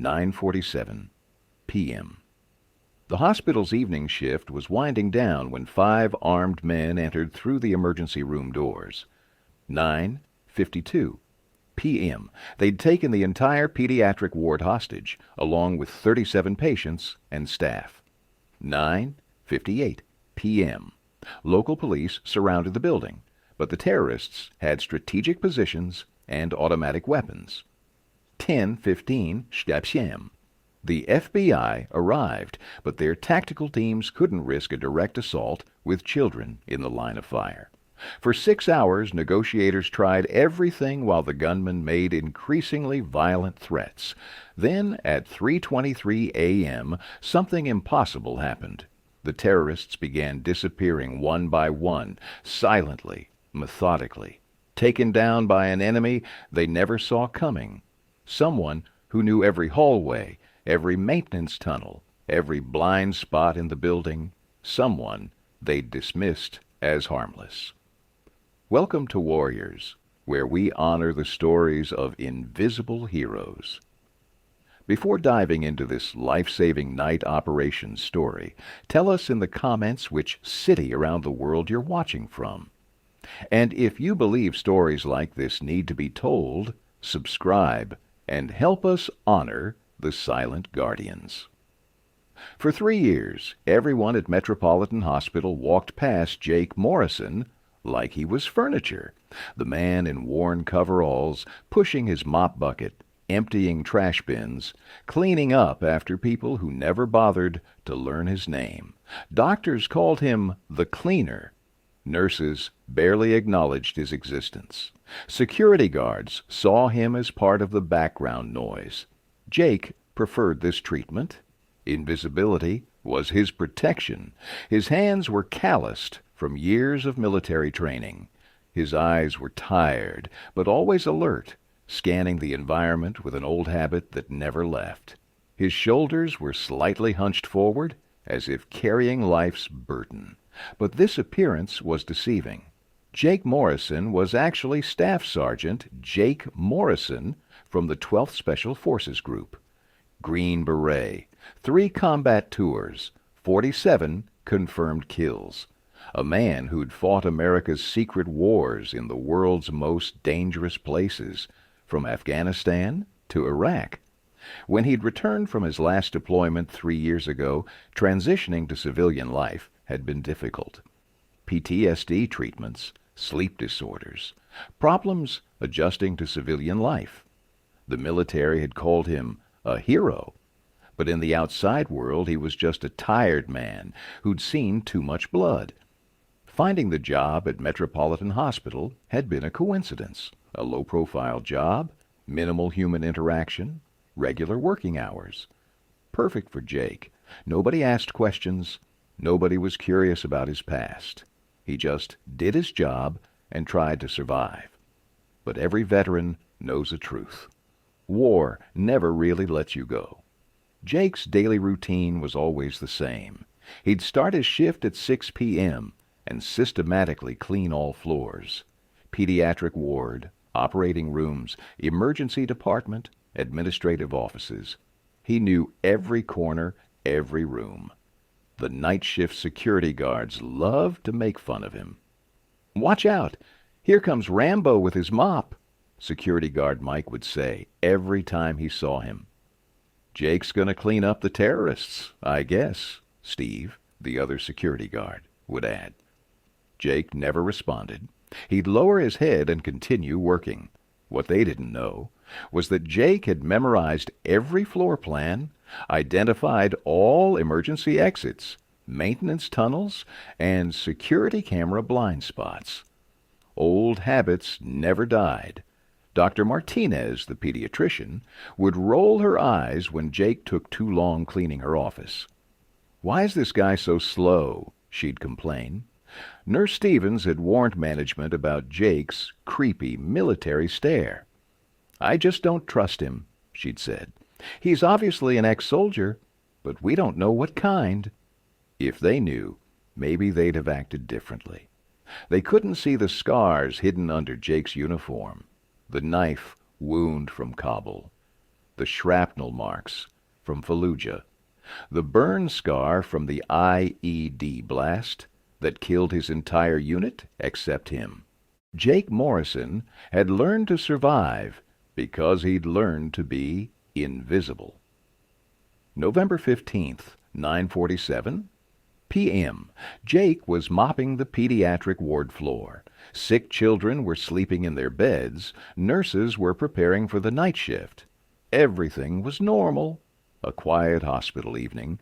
9:47 p.m. The hospital's evening shift was winding down when 5 armed men entered through the emergency room doors. 9:52 p.m. They'd taken the entire pediatric ward hostage, along with 37 patients and staff. 9:58 p.m. Local police surrounded the building, but the terrorists had strategic positions and automatic weapons. 10:15 p.m. The FBI arrived, but their tactical teams couldn't risk a direct assault with children in the line of fire. For 6 hours, negotiators tried everything while the gunmen made increasingly violent threats. Then, at 3:23 a.m., something impossible happened. The terrorists began disappearing one by one, silently, methodically, taken down by an enemy they never saw coming. Someone who knew every hallway, every maintenance tunnel, every blind spot in the building, someone they'd dismissed as harmless. Welcome to Warriors, where we honor the stories of invisible heroes. Before diving into this life-saving night operations story, tell us in the comments which city around the world you're watching from. And if you believe stories like this need to be told, subscribe and help us honor the silent guardians. For 3 years, everyone at Metropolitan Hospital walked past Jake Morrison like he was furniture, the man in worn coveralls, pushing his mop bucket, emptying trash bins, cleaning up after people who never bothered to learn his name. Doctors called him the cleaner. Nurses barely acknowledged his existence. Security guards saw him as part of the background noise. Jake preferred this treatment. Invisibility was his protection. His hands were calloused from years of military training. His eyes were tired, but always alert, scanning the environment with an old habit that never left. His shoulders were slightly hunched forward, as if carrying life's burden. But this appearance was deceiving. Jake Morrison was actually Staff Sergeant Jake Morrison from the 12th Special Forces Group. Green Beret, 3 combat tours, 47 confirmed kills. A man who'd fought America's secret wars in the world's most dangerous places, from Afghanistan to Iraq. When he'd returned from his last deployment 3 years ago, transitioning to civilian life had been difficult. PTSD treatments, sleep disorders, problems adjusting to civilian life. The military had called him a hero, but in the outside world he was just a tired man who'd seen too much blood. Finding the job at Metropolitan Hospital had been a coincidence. A low-profile job, minimal human interaction, regular working hours. Perfect for Jake. Nobody asked questions. Nobody was curious about his past. He just did his job and tried to survive. But every veteran knows the truth. War never really lets you go. Jake's daily routine was always the same. He'd start his shift at 6 p.m. and systematically clean all floors. Pediatric ward, operating rooms, emergency department, administrative offices. He knew every corner, every room. The night shift security guards loved to make fun of him. "Watch out! Here comes Rambo with his mop," security guard Mike would say every time he saw him. "Jake's gonna clean up the terrorists, I guess," Steve, the other security guard, would add. Jake never responded. He'd lower his head and continue working. What they didn't know was that Jake had memorized every floor plan, identified all emergency exits, maintenance tunnels, and security camera blind spots. Old habits never died. Dr. Martinez, the pediatrician, would roll her eyes when Jake took too long cleaning her office. "Why is this guy so slow?" she'd complain. Nurse Stevens had warned management about Jake's creepy military stare. "I just don't trust him," she'd said. "He's obviously an ex-soldier, but we don't know what kind." If they knew, maybe they'd have acted differently. They couldn't see the scars hidden under Jake's uniform, the knife wound from Kabul, the shrapnel marks from Fallujah, the burn scar from the IED blast that killed his entire unit except him. Jake Morrison had learned to survive because he'd learned to be invisible. November 15th, 9:47 p.m. Jake was mopping the pediatric ward floor. Sick children were sleeping in their beds. Nurses were preparing for the night shift. Everything was normal. A quiet hospital evening.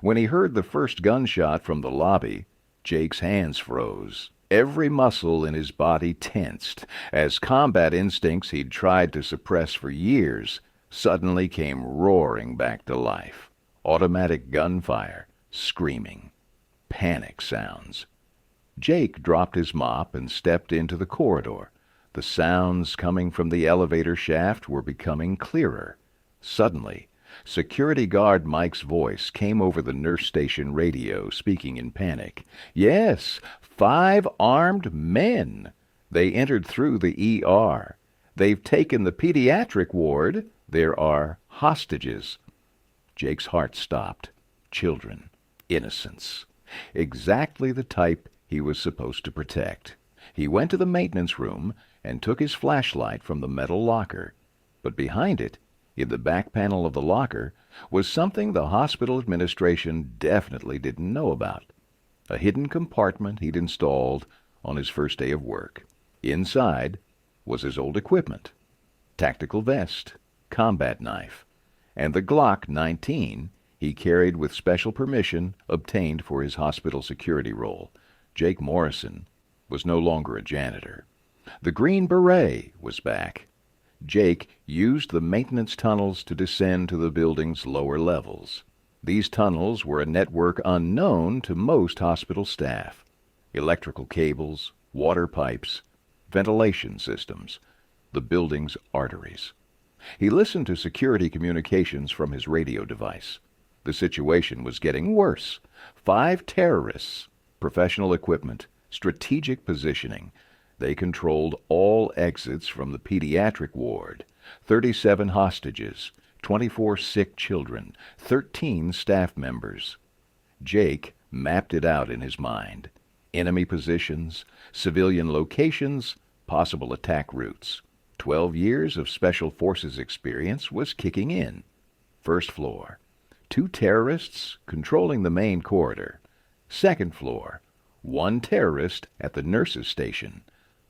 When he heard the first gunshot from the lobby, Jake's hands froze. Every muscle in his body tensed as combat instincts he'd tried to suppress for years suddenly came roaring back to life. Automatic gunfire, screaming, panic sounds. Jake dropped his mop and stepped into the corridor. The sounds coming from the elevator shaft were becoming clearer. Suddenly, security guard Mike's voice came over the nurse station radio, speaking in panic. Yes, 5 armed men. They entered through the ER. They've taken the pediatric ward. There are hostages. Jake's heart stopped. Children. Innocents. Exactly the type he was supposed to protect. He went to the maintenance room and took his flashlight from the metal locker. But behind it, in the back panel of the locker, was something the hospital administration definitely didn't know about. A hidden compartment he'd installed on his first day of work. Inside was his old equipment, tactical vest, combat knife, and the Glock 19 he carried with special permission obtained for his hospital security role. Jake Morrison was no longer a janitor. The Green Beret was back. Jake used the maintenance tunnels to descend to the building's lower levels. These tunnels were a network unknown to most hospital staff. Electrical cables, water pipes, ventilation systems, the building's arteries. He listened to security communications from his radio device. The situation was getting worse. 5 terrorists, professional equipment, strategic positioning. They controlled all exits from the pediatric ward. 37 hostages, 24 sick children, 13 staff members. Jake mapped it out in his mind. Enemy positions, civilian locations, possible attack routes. 12 years of Special Forces experience was kicking in. First floor, 2 terrorists controlling the main corridor. Second floor, 1 terrorist at the nurses' station.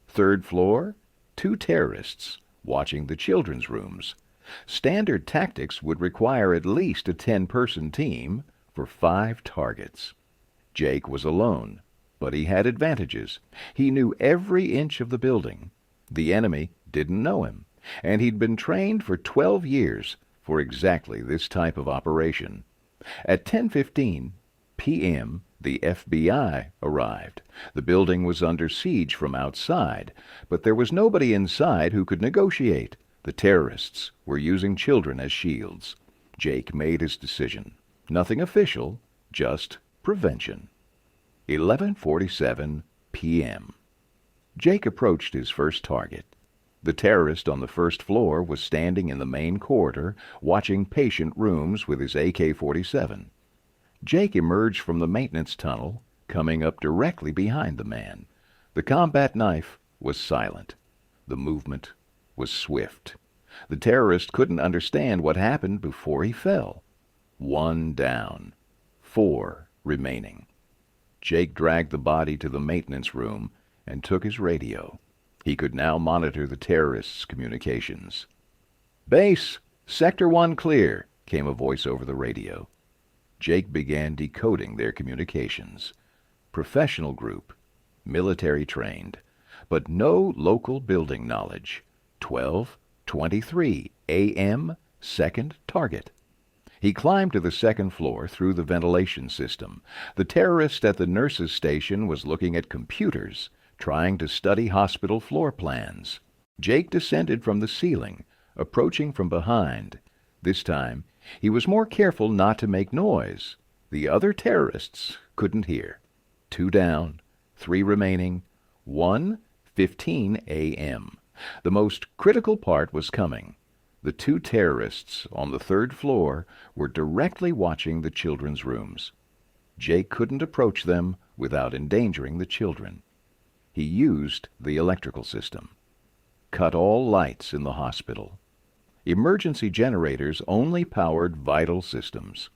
Third floor, 2 terrorists watching the children's rooms. Standard tactics would require at least a 10-person team for 5 targets. Jake was alone, but he had advantages. He knew every inch of the building. The enemy didn't know him, and he'd been trained for 12 years for exactly this type of operation. At 10:15 p.m., the FBI arrived. The building was under siege from outside, but there was nobody inside who could negotiate. The terrorists were using children as shields. Jake made his decision. Nothing official, just prevention. 11:47 p.m. Jake approached his first target. The terrorist on the first floor was standing in the main corridor, watching patient rooms with his AK-47. Jake emerged from the maintenance tunnel, coming up directly behind the man. The combat knife was silent. The movement was swift. The terrorist couldn't understand what happened before he fell. 1 down. 4 remaining. Jake dragged the body to the maintenance room and took his radio. He could now monitor the terrorists' communications. "Base, Sector 1 clear," came a voice over the radio. Jake began decoding their communications. Professional group, military trained, but no local building knowledge. 12:23 a.m., second target. He climbed to the second floor through the ventilation system. The terrorist at the nurses' station was looking at computers, trying to study hospital floor plans. Jake descended from the ceiling, approaching from behind. This time, he was more careful not to make noise. The other terrorists couldn't hear. 2 down, 3 remaining, 1:15 a.m. The most critical part was coming. The two terrorists on the third floor were directly watching the children's rooms. Jake couldn't approach them without endangering the children. He used the electrical system. Cut all lights in the hospital. Emergency generators only powered vital systems.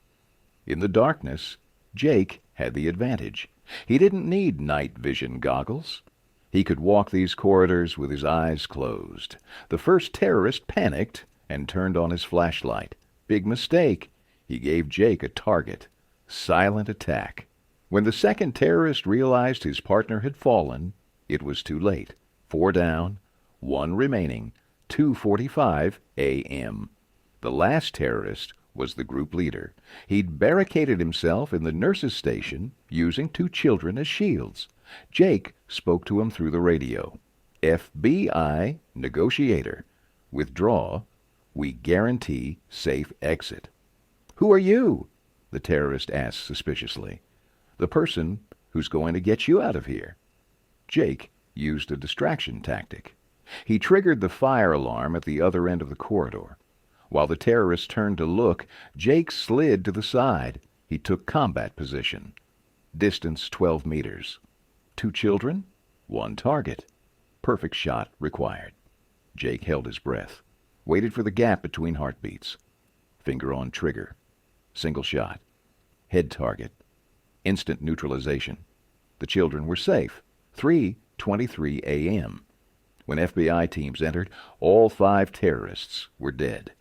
In the darkness, Jake had the advantage. He didn't need night vision goggles. He could walk these corridors with his eyes closed. The first terrorist panicked and turned on his flashlight. Big mistake. He gave Jake a target. Silent attack. When the second terrorist realized his partner had fallen, it was too late. 4 down, 1 remaining, 2:45 a.m. The last terrorist was the group leader. He'd barricaded himself in the nurse's station using 2 children as shields. Jake spoke to him through the radio. FBI negotiator. Withdraw. We guarantee safe exit. Who are you? The terrorist asked suspiciously. The person who's going to get you out of here. Jake used a distraction tactic. He triggered the fire alarm at the other end of the corridor. While the terrorist turned to look, Jake slid to the side. He took combat position. Distance 12 meters. 2 children, 1 target. Perfect shot required. Jake held his breath, waited for the gap between heartbeats. Finger on trigger. Single shot. Head target. Instant neutralization. The children were safe. 3:23 a.m. When FBI teams entered, all 5 terrorists were dead.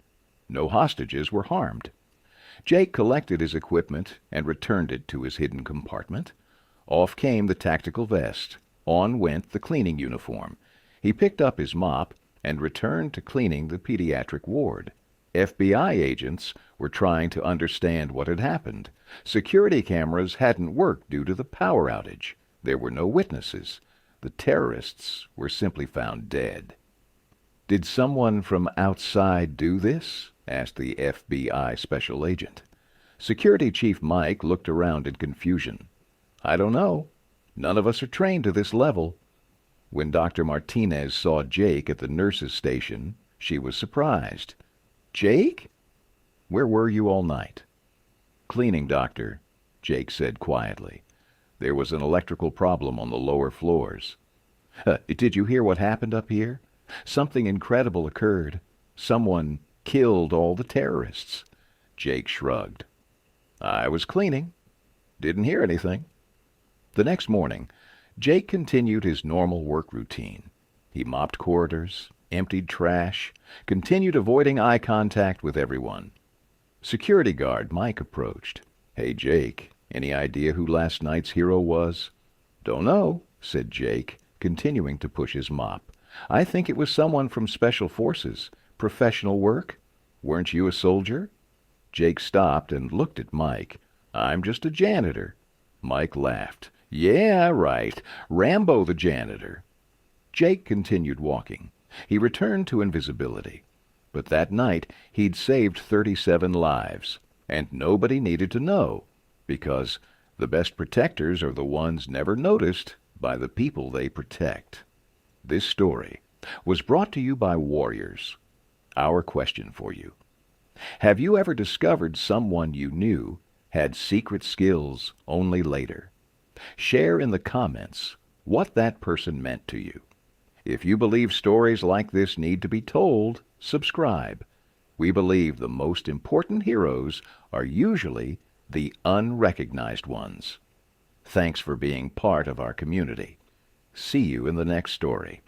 No hostages were harmed. Jake collected his equipment and returned it to his hidden compartment. Off came the tactical vest. On went the cleaning uniform. He picked up his mop and returned to cleaning the pediatric ward. FBI agents were trying to understand what had happened. Security cameras hadn't worked due to the power outage. There were no witnesses. The terrorists were simply found dead. Did someone from outside do this? Asked the FBI special agent. Security Chief Mike looked around in confusion. I don't know. None of us are trained to this level. When Dr. Martinez saw Jake at the nurse's station, she was surprised. Jake? Where were you all night? Cleaning, Doctor, Jake said quietly. There was an electrical problem on the lower floors. Did you hear what happened up here? Something incredible occurred. Someone killed all the terrorists. Jake shrugged. I was cleaning. Didn't hear anything. The next morning, Jake continued his normal work routine. He mopped corridors, emptied trash, continued avoiding eye contact with everyone. Security guard Mike approached. Hey, Jake, any idea who last night's hero was? Don't know, said Jake, continuing to push his mop. I think it was someone from Special Forces. Professional work? Weren't you a soldier? Jake stopped and looked at Mike. I'm just a janitor. Mike laughed. Yeah, right. Rambo the janitor. Jake continued walking. He returned to invisibility. But that night he'd saved 37 lives, and nobody needed to know, because the best protectors are the ones never noticed by the people they protect. This story was brought to you by Warriors. Our question for you. Have you ever discovered someone you knew had secret skills only later? Share in the comments what that person meant to you. If you believe stories like this need to be told, subscribe. We believe the most important heroes are usually the unrecognized ones. Thanks for being part of our community. See you in the next story.